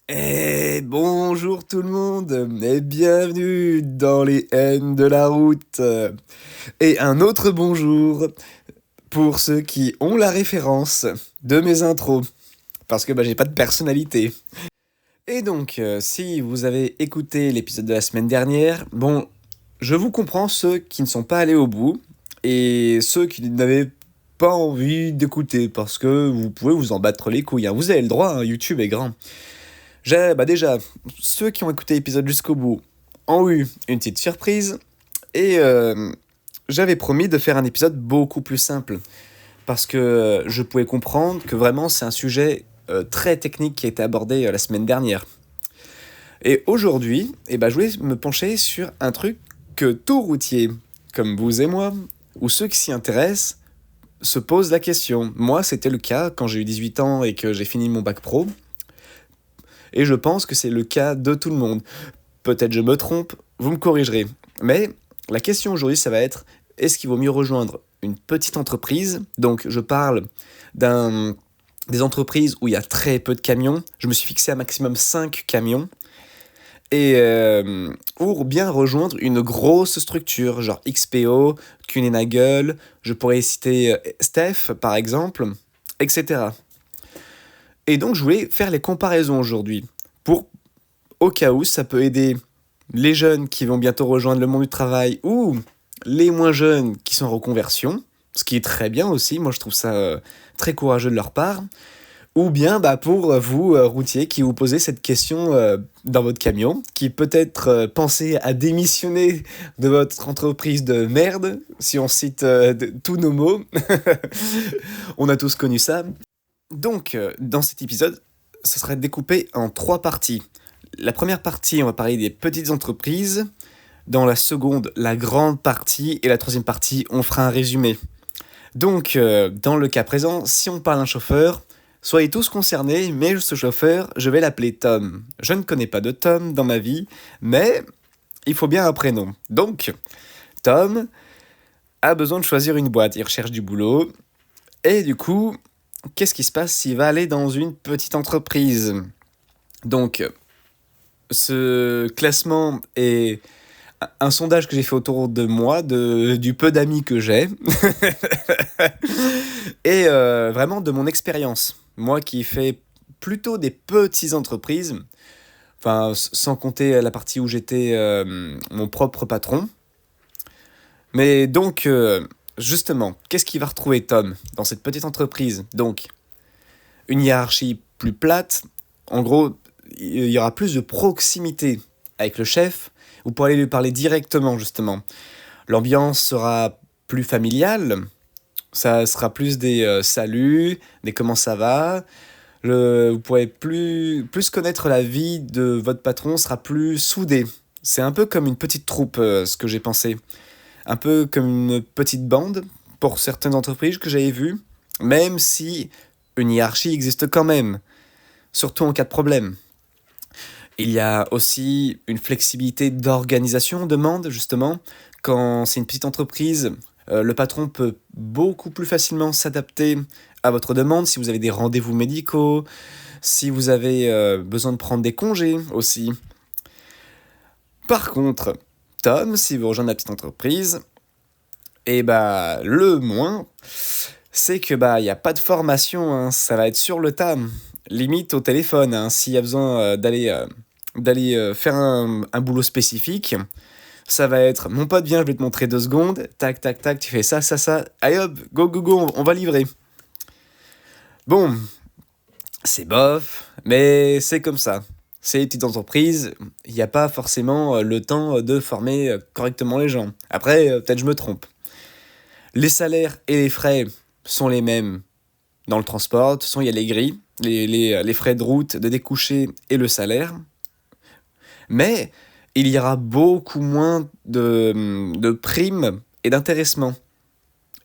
Et bonjour tout le monde et bienvenue dans les haines de la route. Et un autre bonjour pour ceux qui ont la référence de mes intros, parce que j'ai pas de personnalité. Et donc, si vous avez écouté l'épisode de la semaine dernière, je vous comprends ceux qui ne sont pas allés au bout et ceux qui n'avaient pas envie d'écouter, parce que vous pouvez vous en battre les couilles, hein. Vous avez le droit, hein, YouTube est grand. Déjà, ceux qui ont écouté l'épisode jusqu'au bout ont eu une petite surprise et j'avais promis de faire un épisode beaucoup plus simple parce que je pouvais comprendre que vraiment c'est un sujet très technique qui a été abordé la semaine dernière. Et aujourd'hui, je voulais me pencher sur un truc que tout routier, comme vous et moi, ou ceux qui s'y intéressent, se posent la question. Moi, c'était le cas quand j'ai eu 18 ans et que j'ai fini mon bac pro. Et je pense que c'est le cas de tout le monde. Peut-être je me trompe, vous me corrigerez. Mais la question aujourd'hui, ça va être, est-ce qu'il vaut mieux rejoindre une petite entreprise? Donc je parle des entreprises où il y a très peu de camions. Je me suis fixé à maximum 5 camions. Et ou bien rejoindre une grosse structure, genre XPO, Kuehne+Nagel, je pourrais citer Steph par exemple, etc. Et donc je voulais faire les comparaisons aujourd'hui, pour au cas où ça peut aider les jeunes qui vont bientôt rejoindre le monde du travail ou les moins jeunes qui sont en reconversion, ce qui est très bien aussi, moi je trouve ça très courageux de leur part, ou bien pour vous, routiers, qui vous posez cette question dans votre camion, qui peut-être pensez à démissionner de votre entreprise de merde, si on cite tous nos mots, on a tous connu ça. Donc, dans cet épisode, ça sera découpé en 3 parties. La première partie, on va parler des petites entreprises. Dans la seconde, la grande partie. Et la troisième partie, on fera un résumé. Donc, dans le cas présent, si on parle d'un chauffeur, soyez tous concernés, mais ce chauffeur, je vais l'appeler Tom. Je ne connais pas de Tom dans ma vie, mais il faut bien un prénom. Donc, Tom a besoin de choisir une boîte. Il recherche du boulot. Et du coup, qu'est-ce qui se passe s'il va aller dans une petite entreprise? Donc, ce classement est un sondage que j'ai fait autour de moi, du peu d'amis que j'ai, et vraiment de mon expérience. Moi qui fais plutôt des petites entreprises, enfin, sans compter la partie où j'étais mon propre patron. Mais donc, justement, qu'est-ce qu'il va retrouver Tom dans cette petite entreprise? Donc, une hiérarchie plus plate. En gros, il y aura plus de proximité avec le chef. Vous pourrez aller lui parler directement, justement. L'ambiance sera plus familiale. Ça sera plus des saluts, des comment ça va. Vous pourrez plus connaître la vie de votre patron, sera plus soudé. C'est un peu comme une petite troupe, ce que j'ai pensé. Un peu comme une petite bande pour certaines entreprises que j'avais vues, même si une hiérarchie existe quand même, surtout en cas de problème. Il y a aussi une flexibilité d'organisation, on demande justement. Quand c'est une petite entreprise, le patron peut beaucoup plus facilement s'adapter à votre demande si vous avez des rendez-vous médicaux, si vous avez besoin de prendre des congés aussi. Par contre, Tom, si vous rejoignez la petite entreprise, le moins, c'est que il y a pas de formation, hein, ça va être sur le tas, limite au téléphone, hein, s'il y a besoin d'aller faire un boulot spécifique, ça va être mon pote viens, je vais te montrer 2 secondes, tac tac tac, tu fais ça ça ça, allez hop, go go go, on va livrer. Bon, c'est bof, mais c'est comme ça. C'est les petites entreprises, il n'y a pas forcément le temps de former correctement les gens. Après, peut-être je me trompe. Les salaires et les frais sont les mêmes dans le transport. De toute façon, il y a les grilles, les frais de route, de découcher et le salaire. Mais il y aura beaucoup moins de primes et d'intéressement.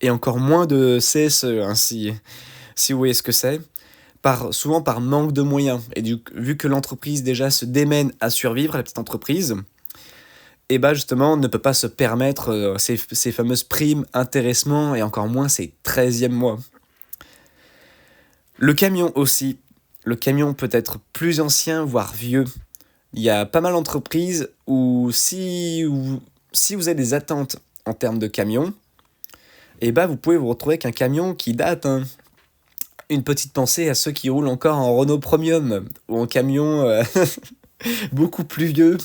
Et encore moins de CSE, hein, si vous voyez ce que c'est. Souvent par manque de moyens. Et vu que l'entreprise déjà se démène à survivre, la petite entreprise, justement, ne peut pas se permettre ces fameuses primes, intéressements, et encore moins ces 13e mois. Le camion aussi. le camion peut être plus ancien, voire vieux. Il y a pas mal d'entreprises où si vous avez des attentes en termes de camion, eh ben vous pouvez vous retrouver avec un camion qui date, hein. Une petite pensée à ceux qui roulent encore en Renault Premium ou en camion beaucoup plus vieux.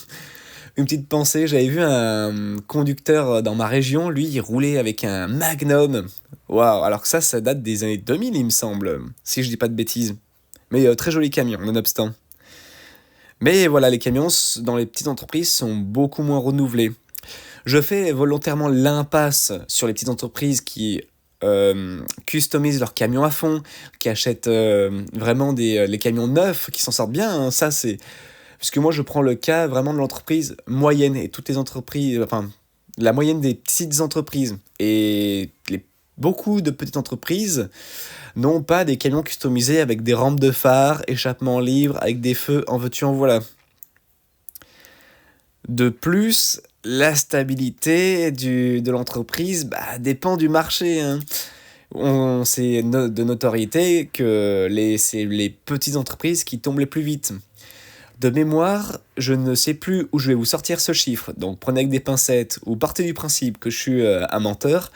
Une petite pensée, j'avais vu un conducteur dans ma région, lui il roulait avec un Magnum. Waouh, alors que ça date des années 2000 il me semble, si je dis pas de bêtises. Mais très joli camion, nonobstant. Mais voilà, les camions dans les petites entreprises sont beaucoup moins renouvelés. Je fais volontairement l'impasse sur les petites entreprises qui customisent leurs camions à fond, qui achètent vraiment les camions neufs, qui s'en sortent bien, hein. Ça, c'est... Parce que moi, je prends le cas vraiment de l'entreprise moyenne et toutes les entreprises... Enfin, la moyenne des petites entreprises. Et beaucoup de petites entreprises n'ont pas des camions customisés avec des rampes de phare, échappements libres, avec des feux, en veux-tu, en voilà. De plus, la stabilité de l'entreprise dépend du marché, hein. C'est de notoriété que c'est les petites entreprises qui tombent les plus vite. De mémoire, je ne sais plus où je vais vous sortir ce chiffre, donc prenez avec des pincettes ou partez du principe que je suis un menteur.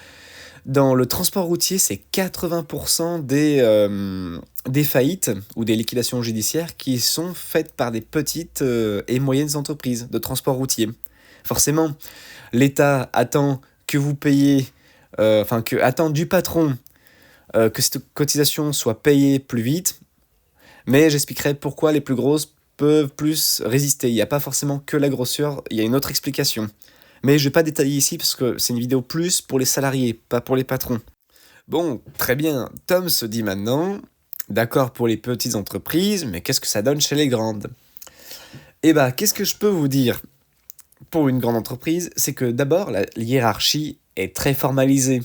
Dans le transport routier, c'est 80% des faillites ou des liquidations judiciaires qui sont faites par des petites et moyennes entreprises de transport routier. Forcément, l'État attend que vous payiez, attend du patron que cette cotisation soit payée plus vite, mais j'expliquerai pourquoi les plus grosses peuvent plus résister. Il n'y a pas forcément que la grosseur, il y a une autre explication. Mais je ne vais pas détailler ici parce que c'est une vidéo plus pour les salariés, pas pour les patrons. Bon, très bien, Tom se dit maintenant, d'accord pour les petites entreprises, mais qu'est-ce que ça donne chez les grandes ? Eh bien, qu'est-ce que je peux vous dire pour une grande entreprise ? C'est que d'abord, la hiérarchie est très formalisée.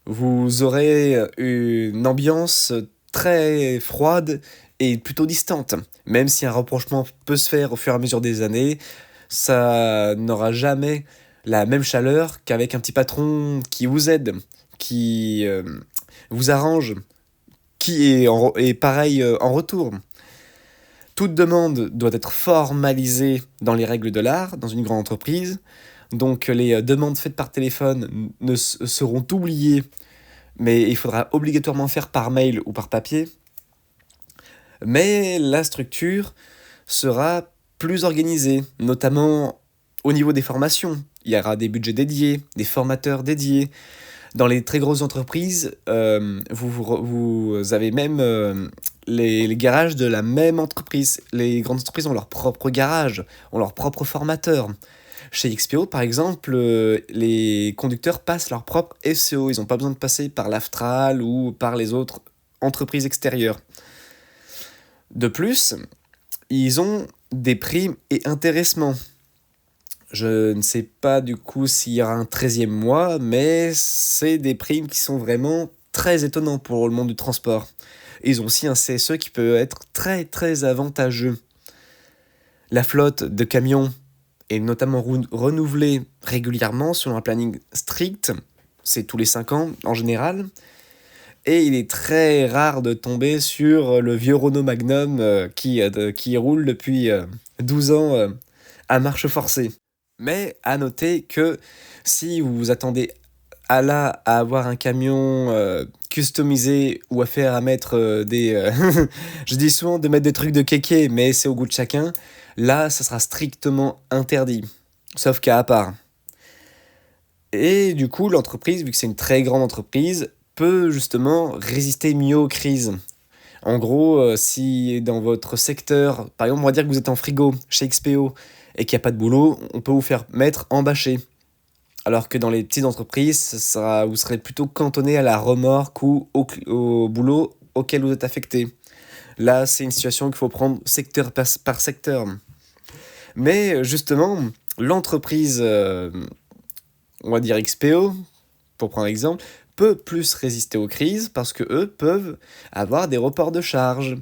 Vous aurez une ambiance très froide et plutôt distante. Même si un rapprochement peut se faire au fur et à mesure des années, ça n'aura jamais la même chaleur qu'avec un petit patron qui vous aide, qui vous arrange, qui est pareil en retour. Toute demande doit être formalisée dans les règles de l'art, dans une grande entreprise. Donc les demandes faites par téléphone seront oubliées, mais il faudra obligatoirement faire par mail ou par papier. Mais la structure sera plus organisée, notamment au niveau des formations. Il y aura des budgets dédiés, des formateurs dédiés. Dans les très grosses entreprises, vous avez même les garages de la même entreprise. Les grandes entreprises ont leur propre garage, ont leur propre formateur. Chez XPO, par exemple, les conducteurs passent leur propre SEO. Ils n'ont pas besoin de passer par l'Aftral ou par les autres entreprises extérieures. De plus, ils ont des primes et intéressements. Je ne sais pas du coup s'il y aura un 13e mois, mais c'est des primes qui sont vraiment très étonnants pour le monde du transport. Ils ont aussi un CSE qui peut être très très avantageux. La flotte de camions est notamment renouvelée régulièrement selon un planning strict, c'est tous les 5 ans en général. Et il est très rare de tomber sur le vieux Renault Magnum qui roule depuis 12 ans à marche forcée. Mais à noter que si vous vous attendez à avoir un camion customisé ou à mettre des... je dis souvent de mettre des trucs de kéké, mais c'est au goût de chacun. Là, ça sera strictement interdit, sauf cas à part. Et du coup, l'entreprise, vu que c'est une très grande entreprise, peut justement résister mieux aux crises. En gros, si dans votre secteur, par exemple, on va dire que vous êtes en frigo chez XPO et qu'il n'y a pas de boulot, on peut vous faire mettre en bâché. Alors que dans les petites entreprises, vous serez plutôt cantonné à la remorque ou au boulot auquel vous êtes affecté. Là, c'est une situation qu'il faut prendre secteur par secteur. Mais justement, l'entreprise, on va dire XPO, pour prendre l'exemple, peut plus résister aux crises parce que eux peuvent avoir des reports de charges.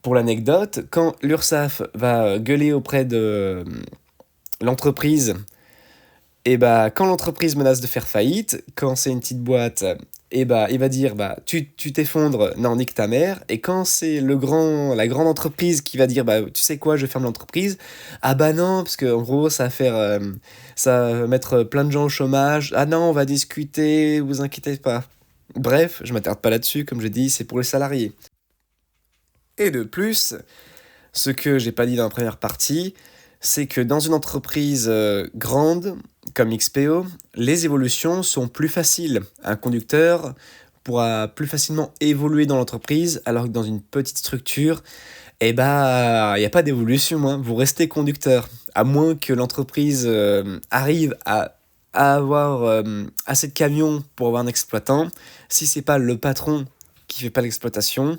Pour l'anecdote, quand l'URSSAF va gueuler auprès de l'entreprise, et quand l'entreprise menace de faire faillite, quand c'est une petite boîte et bah il va dire bah tu t'effondres, non nique ta mère. Et quand c'est la grande entreprise qui va dire bah tu sais quoi, je ferme l'entreprise, ah bah non parce que en gros ça va mettre plein de gens au chômage, ah non on va discuter, vous inquiétez pas. Bref, je m'attarde pas là-dessus, comme je dis, c'est pour les salariés. Et de plus, ce que j'ai pas dit dans la première partie, c'est que dans une entreprise grande comme XPO, les évolutions sont plus faciles. Un conducteur pourra plus facilement évoluer dans l'entreprise, alors que dans une petite structure, eh bah, il n'y a pas d'évolution, hein. Vous restez conducteur. À moins que l'entreprise arrive à avoir assez de camions pour avoir un exploitant. Si c'est pas le patron qui fait pas l'exploitation,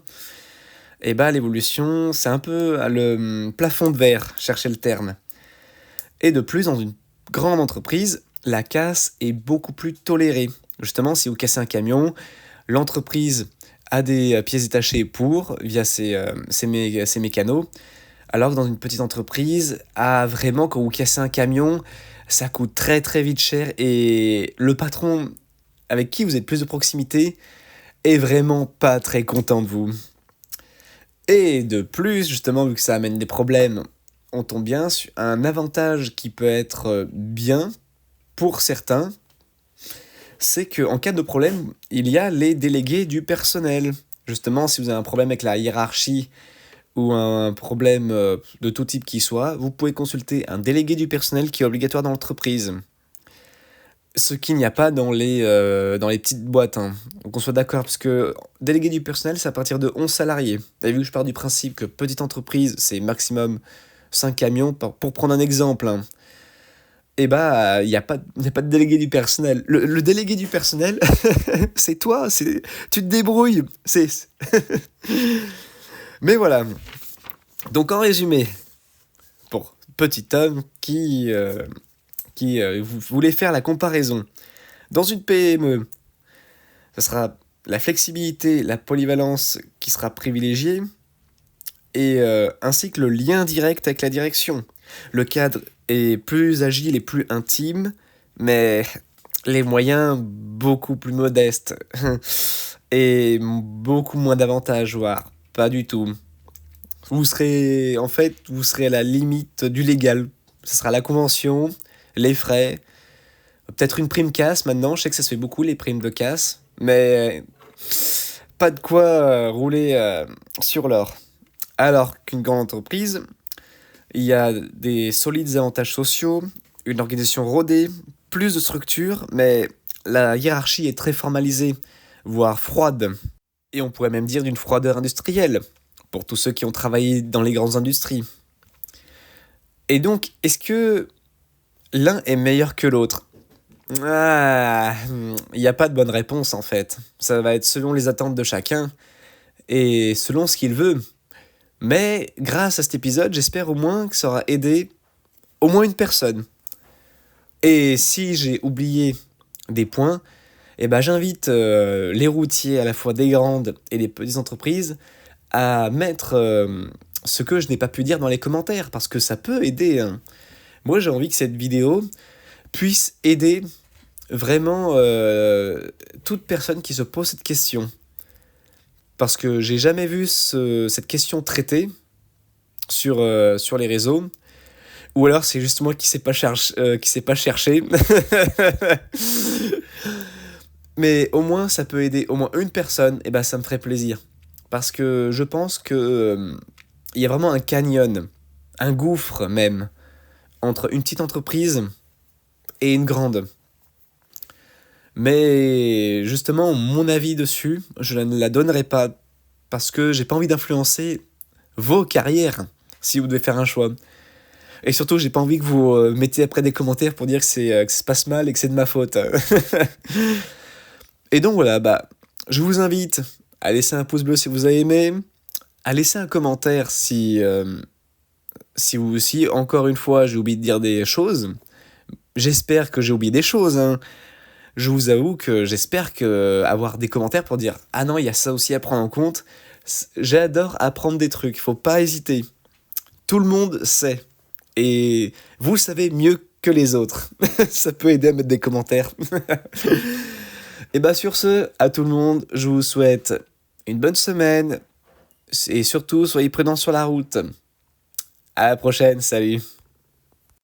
et bah l'évolution, c'est un peu le plafond de verre, cherchez le terme. Et de plus, dans une grande entreprise, la casse est beaucoup plus tolérée. Justement, si vous cassez un camion, l'entreprise a des pièces détachées via ses mécanos, alors que dans une petite entreprise, vraiment, quand vous cassez un camion, ça coûte très très vite cher et le patron avec qui vous êtes plus de proximité est vraiment pas très content de vous. Et de plus, justement, vu que ça amène des problèmes, on tombe bien sur un avantage qui peut être bien pour certains, c'est qu'en cas de problème, il y a les délégués du personnel. Justement, si vous avez un problème avec la hiérarchie ou un problème de tout type qui soit, vous pouvez consulter un délégué du personnel qui est obligatoire dans l'entreprise. Ce qu'il n'y a pas dans les petites boîtes, hein. Donc on soit d'accord, parce que délégué du personnel, c'est à partir de 11 salariés. Et vu que je pars du principe que petite entreprise, c'est maximum 5 camions, pour prendre un exemple, hein, et bah, il n'y a pas de délégué du personnel. Le délégué du personnel, c'est toi, tu te débrouilles. Mais voilà. Donc en résumé, pour petit homme qui voulait faire la comparaison, dans une PME, ce sera la flexibilité, la polyvalence qui sera privilégiée, et ainsi que le lien direct avec la direction. Le cadre est plus agile et plus intime, mais les moyens beaucoup plus modestes et beaucoup moins d'avantages, voire pas du tout. Vous serez à la limite du légal. Ce sera la convention, les frais, peut-être une prime casse maintenant. Je sais que ça se fait beaucoup, les primes de casse, mais pas de quoi rouler sur l'or. Alors qu'une grande entreprise, il y a des solides avantages sociaux, une organisation rodée, plus de structure, mais la hiérarchie est très formalisée, voire froide. Et on pourrait même dire d'une froideur industrielle, pour tous ceux qui ont travaillé dans les grandes industries. Et donc, est-ce que l'un est meilleur que l'autre ? Il n'y a pas de bonne réponse en fait. Ça va être selon les attentes de chacun et selon ce qu'il veut. Mais grâce à cet épisode, j'espère au moins que ça aura aidé au moins une personne. Et si j'ai oublié des points, eh ben j'invite les routiers à la fois des grandes et des petites entreprises à mettre ce que je n'ai pas pu dire dans les commentaires, parce que ça peut aider, hein. Moi, j'ai envie que cette vidéo puisse aider vraiment toute personne qui se pose cette question. Parce que j'ai jamais vu cette question traitée sur les réseaux. Ou alors c'est juste moi qui sais pas chercher. Mais au moins ça peut aider au moins une personne, et ben ça me ferait plaisir. Parce que je pense que il y a vraiment un canyon, un gouffre même, entre une petite entreprise et une grande. Mais justement, mon avis dessus, je ne la donnerai pas parce que j'ai pas envie d'influencer vos carrières si vous devez faire un choix. Et surtout, j'ai pas envie que vous mettiez après des commentaires pour dire que ça se passe mal et que c'est de ma faute. Et donc voilà, je vous invite à laisser un pouce bleu si vous avez aimé, à laisser un commentaire si vous aussi, encore une fois, j'ai oublié de dire des choses. J'espère que j'ai oublié des choses, hein. Je vous avoue que j'espère avoir des commentaires pour dire « Ah non, il y a ça aussi à prendre en compte ». J'adore apprendre des trucs, faut pas hésiter. Tout le monde sait. Et vous savez mieux que les autres. Ça peut aider à mettre des commentaires. Et bah sur ce, à tout le monde, je vous souhaite une bonne semaine et surtout soyez prudents sur la route. À la prochaine, salut.